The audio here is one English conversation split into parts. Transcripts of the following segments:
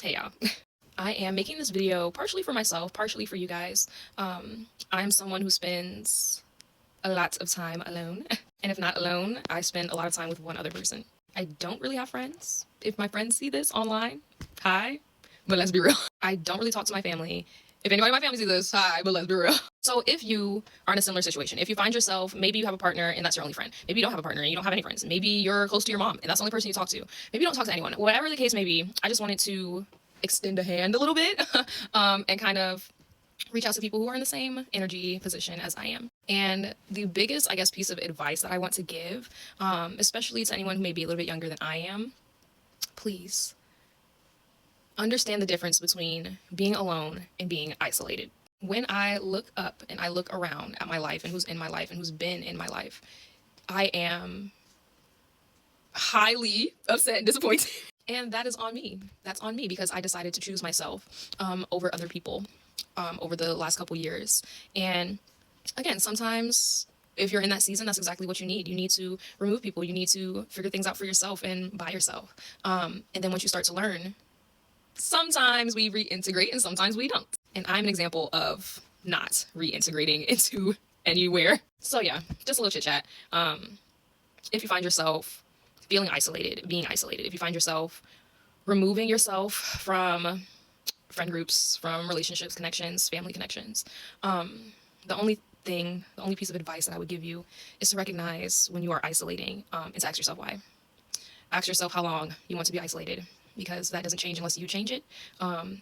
Hey y'all. I am making this video partially for myself, partially for you guys. I'm someone who spends a lot of time alone. And if not alone, I spend a lot of time with one other person. I don't really have friends. If my friends see this online, hi, but let's be real. I don't really talk to my family. If anybody in my family sees this, hi, but let's be real. So if you are in a similar situation, if you find yourself, maybe you have a partner and that's your only friend. Maybe you don't have a partner and you don't have any friends. Maybe you're close to your mom and that's the only person you talk to. Maybe you don't talk to anyone. Whatever the case may be, I just wanted to extend a hand a little bit and kind of reach out to people who are in the same energy position as I am. And the biggest, I guess, piece of advice that I want to give, especially to anyone who may be a little bit younger than I am, please understand the difference between being alone and being isolated. When I look up and I look around at my life and who's in my life and who's been in my life, I am highly upset and disappointed. And that is on me. That's on me because I decided to choose myself over other people over the last couple years. And again, sometimes if you're in that season, that's exactly what you need. You need to remove people. You need to figure things out for yourself and by yourself. And then once you start to learn, sometimes we reintegrate and sometimes we don't. And I'm an example of not reintegrating into anywhere. So yeah, just a little chit chat. If you find yourself feeling isolated, being isolated, if you find yourself removing yourself from friend groups, from relationships, connections, family connections, the only piece of advice that I would give you is to recognize when you are isolating and to ask yourself why. Ask yourself how long you want to be isolated, because that doesn't change unless you change it,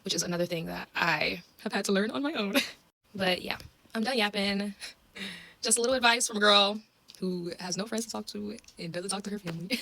which is another thing that I have had to learn on my own. But yeah, I'm done yapping. Just a little advice from a girl who has no friends to talk to and doesn't talk to her family.